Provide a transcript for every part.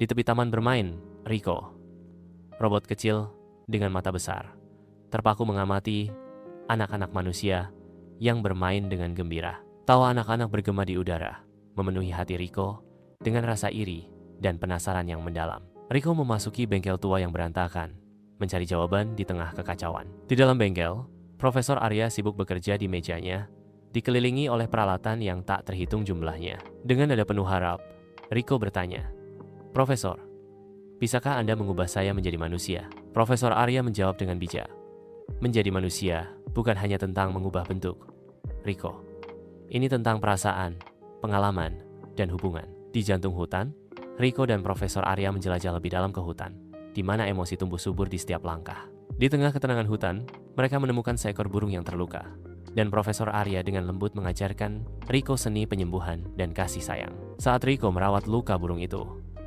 Di tepi taman bermain, Rico, robot kecil dengan mata besar, terpaku mengamati anak-anak manusia yang bermain dengan gembira. Tawa anak-anak bergema di udara, memenuhi hati Rico dengan rasa iri dan penasaran yang mendalam. Rico memasuki bengkel tua yang berantakan, mencari jawaban di tengah kekacauan. Di dalam bengkel, Profesor Arya sibuk bekerja di mejanya, dikelilingi oleh peralatan yang tak terhitung jumlahnya. Dengan nada penuh harap, Rico bertanya, "Profesor, bisakah Anda mengubah saya menjadi manusia?" Profesor Arya menjawab dengan bijak, "Menjadi manusia bukan hanya tentang mengubah bentuk, Rico. Ini tentang perasaan, pengalaman, dan hubungan." Di jantung hutan, Rico dan Profesor Arya menjelajah lebih dalam ke hutan, di mana emosi tumbuh subur di setiap langkah. Di tengah ketenangan hutan, mereka menemukan seekor burung yang terluka, dan Profesor Arya dengan lembut mengajarkan Rico seni penyembuhan dan kasih sayang. Saat Rico merawat luka burung itu,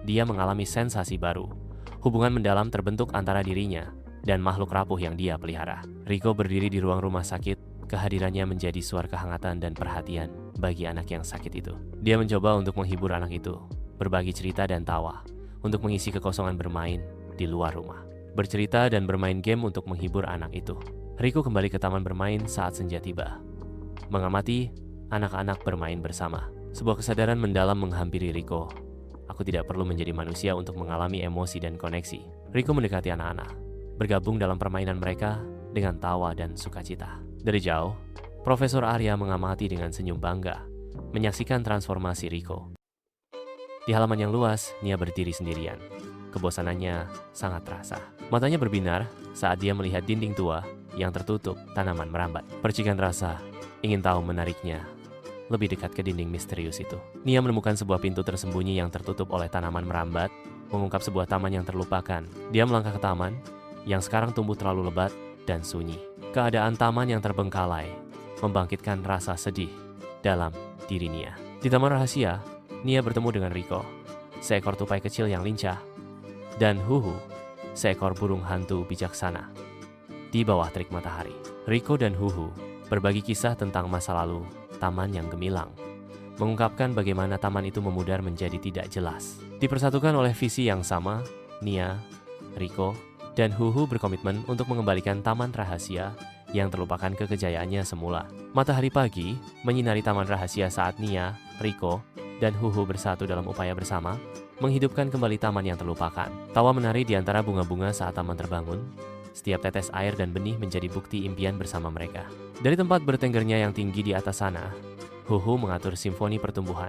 dia mengalami sensasi baru. Hubungan mendalam terbentuk antara dirinya dan makhluk rapuh yang dia pelihara. Rico berdiri di ruang rumah sakit, kehadirannya menjadi suara kehangatan dan perhatian bagi anak yang sakit itu. Dia mencoba untuk menghibur anak itu, berbagi cerita dan tawa, untuk mengisi kekosongan bermain di luar rumah. Bercerita dan bermain game untuk menghibur anak itu. Rico kembali ke taman bermain saat senja tiba, mengamati anak-anak bermain bersama. Sebuah kesadaran mendalam menghampiri Rico. Aku tidak perlu menjadi manusia untuk mengalami emosi dan koneksi. Rico mendekati anak-anak, bergabung dalam permainan mereka dengan tawa dan sukacita. Dari jauh, Profesor Arya mengamati dengan senyum bangga, menyaksikan transformasi Rico. Di halaman yang luas, Nia berdiri sendirian. Kebosanannya sangat terasa. Matanya berbinar saat dia melihat dinding tua yang tertutup tanaman merambat. Percikan rasa ingin tahu menariknya lebih dekat ke dinding misterius itu. Nia menemukan sebuah pintu tersembunyi yang tertutup oleh tanaman merambat, mengungkap sebuah taman yang terlupakan. Dia melangkah ke taman yang sekarang tumbuh terlalu lebat dan sunyi. Keadaan taman yang terbengkalai membangkitkan rasa sedih dalam diri Nia. Di taman rahasia, Nia bertemu dengan Rico, seekor tupai kecil yang lincah, dan Huhu, seekor burung hantu bijaksana. Di bawah terik matahari, Rico dan Huhu berbagi kisah tentang masa lalu taman yang gemilang, mengungkapkan bagaimana taman itu memudar menjadi tidak jelas. Dipersatukan oleh visi yang sama, Nia, Rico, dan Huhu berkomitmen untuk mengembalikan taman rahasia yang terlupakan ke kejayaannya semula. Matahari pagi menyinari taman rahasia saat Nia, Rico, dan Huhu bersatu dalam upaya bersama menghidupkan kembali taman yang terlupakan. Tawa menari di antara bunga-bunga saat taman terbangun. Setiap tetes air dan benih menjadi bukti impian bersama mereka. Dari tempat bertenggernya yang tinggi di atas sana, Huhu mengatur simfoni pertumbuhan.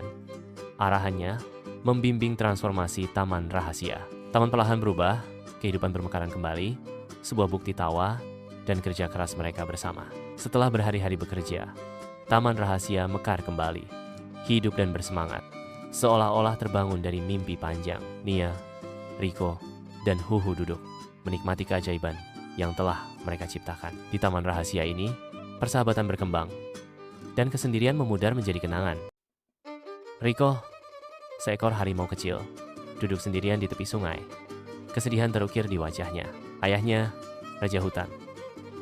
Arahannya membimbing transformasi taman rahasia. Taman perlahan berubah, kehidupan bermekaran kembali, sebuah bukti tawa dan kerja keras mereka bersama. Setelah berhari-hari bekerja, taman rahasia mekar kembali, hidup dan bersemangat, seolah-olah terbangun dari mimpi panjang. Nia, Rico, dan Huhu duduk, menikmati keajaiban yang telah mereka ciptakan. Di taman rahasia ini, persahabatan berkembang, dan kesendirian memudar menjadi kenangan. Rico, seekor harimau kecil, duduk sendirian di tepi sungai. Kesedihan terukir di wajahnya. Ayahnya, Raja Hutan,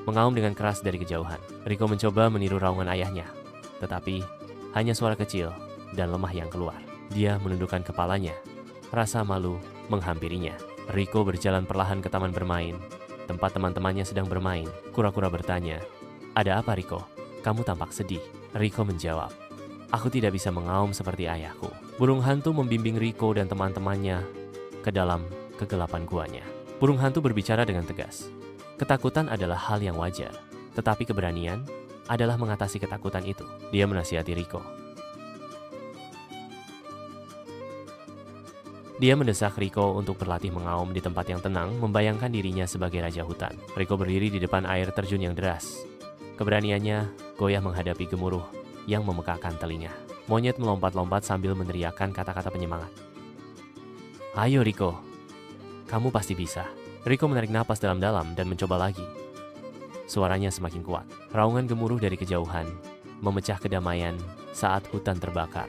mengaum dengan keras dari kejauhan. Rico mencoba meniru raungan ayahnya, tetapi hanya suara kecil dan lemah yang keluar. Dia menundukkan kepalanya. Rasa malu menghampirinya. Rico berjalan perlahan ke taman bermain, tempat teman-temannya sedang bermain. Kura-kura bertanya, "Ada apa, Rico? Kamu tampak sedih." Rico menjawab, "Aku tidak bisa mengaum seperti ayahku." Burung hantu membimbing Rico dan teman-temannya ke dalam kegelapan guanya. Burung hantu berbicara dengan tegas. Ketakutan adalah hal yang wajar, tetapi keberanian adalah mengatasi ketakutan itu. Dia menasihati Rico. Dia mendesak Rico untuk berlatih mengaum di tempat yang tenang, membayangkan dirinya sebagai raja hutan. Rico berdiri di depan air terjun yang deras. Keberaniannya goyah menghadapi gemuruh yang memekakkan telinga. Monyet melompat-lompat sambil meneriakkan kata-kata penyemangat. "Ayo Rico, kamu pasti bisa." Rico menarik napas dalam-dalam dan mencoba lagi. Suaranya semakin kuat. Raungan gemuruh dari kejauhan memecah kedamaian saat hutan terbakar.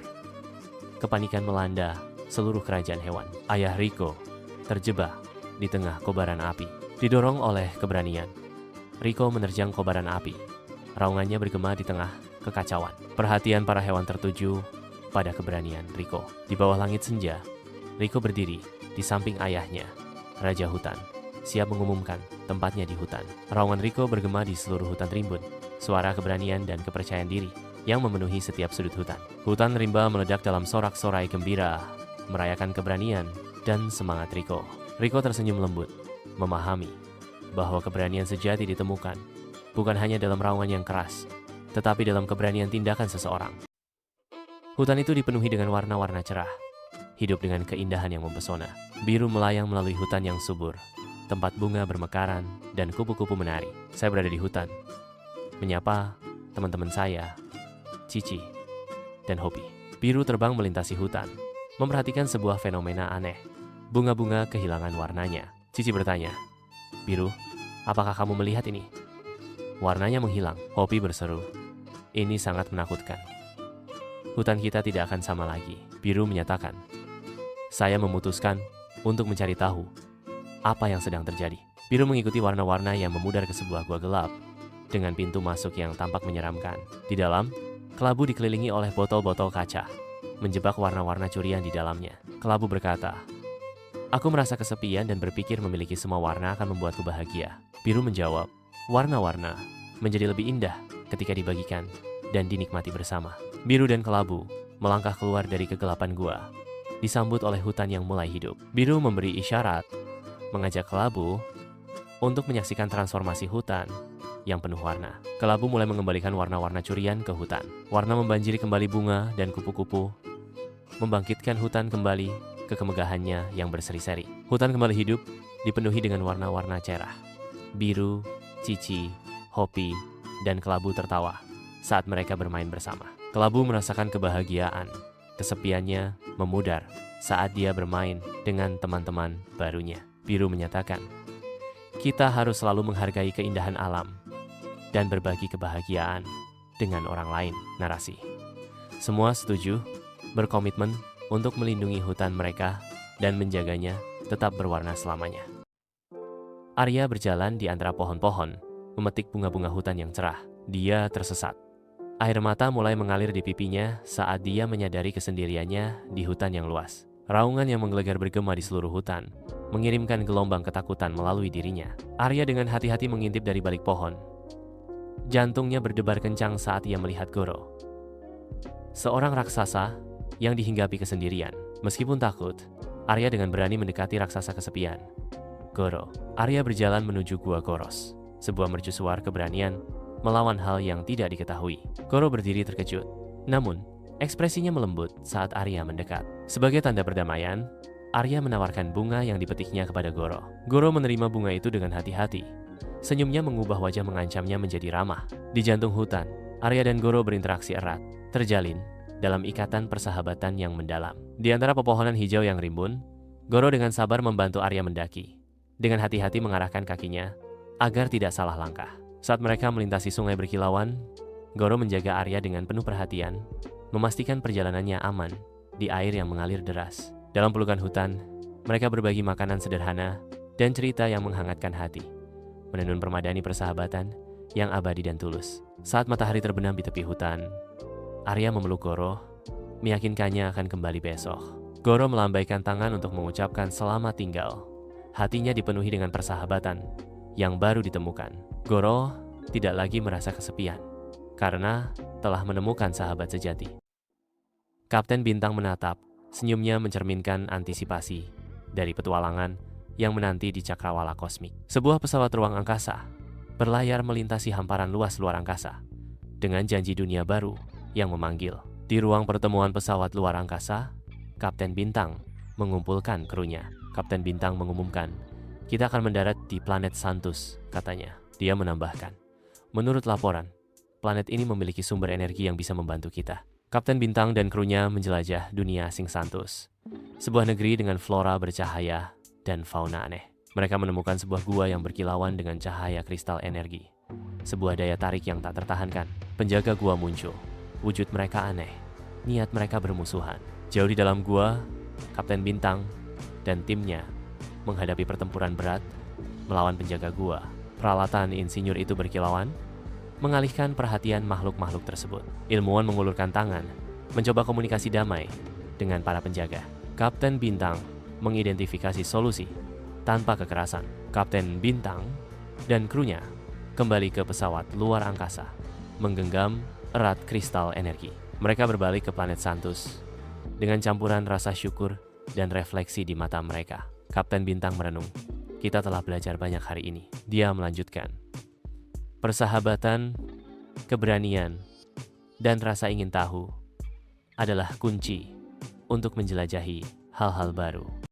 Kepanikan melanda seluruh kerajaan hewan. Ayah Rico terjebak di tengah kobaran api. Didorong oleh keberanian, Rico menerjang kobaran api. Raungannya bergema di tengah kekacauan. Perhatian para hewan tertuju pada keberanian Rico. Di bawah langit senja, Rico berdiri, di samping ayahnya, Raja Hutan, siap mengumumkan tempatnya di hutan. Raungan Riko bergema di seluruh hutan rimbun, suara keberanian dan kepercayaan diri yang memenuhi setiap sudut hutan. Hutan rimba meledak dalam sorak-sorai gembira, merayakan keberanian dan semangat Riko. Riko tersenyum lembut, memahami bahwa keberanian sejati ditemukan bukan hanya dalam raungan yang keras, tetapi dalam keberanian tindakan seseorang. Hutan itu dipenuhi dengan warna-warna cerah, hidup dengan keindahan yang mempesona. Biru melayang melalui hutan yang subur, tempat bunga bermekaran dan kupu-kupu menari. Saya berada di hutan, menyapa teman-teman saya, Cici dan Hopi. Biru terbang melintasi hutan, memperhatikan sebuah fenomena aneh. Bunga-bunga kehilangan warnanya. Cici bertanya, "Biru, apakah kamu melihat ini?" "Warnanya menghilang," Hopi berseru. "Ini sangat menakutkan. Hutan kita tidak akan sama lagi." Biru menyatakan, "Saya memutuskan untuk mencari tahu apa yang sedang terjadi." Biru mengikuti warna-warna yang memudar ke sebuah gua gelap dengan pintu masuk yang tampak menyeramkan. Di dalam, kelabu dikelilingi oleh botol-botol kaca, menjebak warna-warna curian di dalamnya. Kelabu berkata, "Aku merasa kesepian dan berpikir memiliki semua warna akan membuatku bahagia." Biru menjawab, "Warna-warna menjadi lebih indah ketika dibagikan dan dinikmati bersama." Biru dan kelabu melangkah keluar dari kegelapan gua, disambut oleh hutan yang mulai hidup. Biru memberi isyarat, mengajak kelabu untuk menyaksikan transformasi hutan yang penuh warna. Kelabu mulai mengembalikan warna-warna curian ke hutan. Warna membanjiri kembali bunga dan kupu-kupu, membangkitkan hutan kembali ke kemegahannya yang berseri-seri. Hutan kembali hidup, dipenuhi dengan warna-warna cerah. Biru, Cici, Hopi, dan kelabu tertawa saat mereka bermain bersama. Kelabu merasakan kebahagiaan, kesepiannya memudar saat dia bermain dengan teman-teman barunya. Biru menyatakan, "Kita harus selalu menghargai keindahan alam dan berbagi kebahagiaan dengan orang lain." Narasi. Semua setuju, berkomitmen untuk melindungi hutan mereka dan menjaganya tetap berwarna selamanya. Arya berjalan di antara pohon-pohon, memetik bunga-bunga hutan yang cerah. Dia tersesat. Air mata mulai mengalir di pipinya saat dia menyadari kesendiriannya di hutan yang luas. Raungan yang menggelegar bergema di seluruh hutan, mengirimkan gelombang ketakutan melalui dirinya. Arya dengan hati-hati mengintip dari balik pohon. Jantungnya berdebar kencang saat ia melihat Goro, seorang raksasa yang dihinggapi kesendirian. Meskipun takut, Arya dengan berani mendekati raksasa kesepian. Goro. Arya berjalan menuju Gua Goros, sebuah mercusuar keberanian melawan hal yang tidak diketahui. Goro berdiri terkejut, namun ekspresinya melembut saat Arya mendekat. Sebagai tanda perdamaian, Arya menawarkan bunga yang dipetiknya kepada Goro. Goro menerima bunga itu dengan hati-hati. Senyumnya mengubah wajah mengancamnya menjadi ramah. Di jantung hutan, Arya dan Goro berinteraksi erat, terjalin dalam ikatan persahabatan yang mendalam. Di antara pepohonan hijau yang rimbun, Goro dengan sabar membantu Arya mendaki. Dengan hati-hati mengarahkan kakinya agar tidak salah langkah. Saat mereka melintasi sungai berkilauan, Goro menjaga Arya dengan penuh perhatian, memastikan perjalanannya aman di air yang mengalir deras. Dalam pelukan hutan, mereka berbagi makanan sederhana dan cerita yang menghangatkan hati, menenun permadani persahabatan yang abadi dan tulus. Saat matahari terbenam di tepi hutan, Arya memeluk Goro, meyakinkannya akan kembali besok. Goro melambaikan tangan untuk mengucapkan selamat tinggal. Hatinya dipenuhi dengan persahabatan yang baru ditemukan. Goro tidak lagi merasa kesepian karena telah menemukan sahabat sejati. Kapten Bintang menatap, senyumnya mencerminkan antisipasi dari petualangan yang menanti di cakrawala kosmik. Sebuah pesawat ruang angkasa berlayar melintasi hamparan luas luar angkasa dengan janji dunia baru yang memanggil. Di ruang pertemuan pesawat luar angkasa, Kapten Bintang mengumpulkan krunya. Kapten Bintang mengumumkan, "Kita akan mendarat di planet Santus," katanya. Dia menambahkan, "Menurut laporan, planet ini memiliki sumber energi yang bisa membantu kita." Kapten Bintang dan krunya menjelajah dunia asing Santus, sebuah negeri dengan flora bercahaya dan fauna aneh. Mereka menemukan sebuah gua yang berkilauan dengan cahaya kristal energi, sebuah daya tarik yang tak tertahankan. Penjaga gua muncul, wujud mereka aneh, niat mereka bermusuhan. Jauh di dalam gua, Kapten Bintang dan timnya menghadapi pertempuran berat melawan penjaga gua. Peralatan insinyur itu berkilauan, mengalihkan perhatian makhluk-makhluk tersebut. Ilmuwan mengulurkan tangan, mencoba komunikasi damai dengan para penjaga. Kapten Bintang mengidentifikasi solusi tanpa kekerasan. Kapten Bintang dan krunya kembali ke pesawat luar angkasa, menggenggam erat kristal energi. Mereka berbalik ke planet Santus dengan campuran rasa syukur dan refleksi di mata mereka. Kapten Bintang merenung. Kita telah belajar banyak hari ini. Dia melanjutkan. Persahabatan, keberanian, dan rasa ingin tahu adalah kunci untuk menjelajahi hal-hal baru.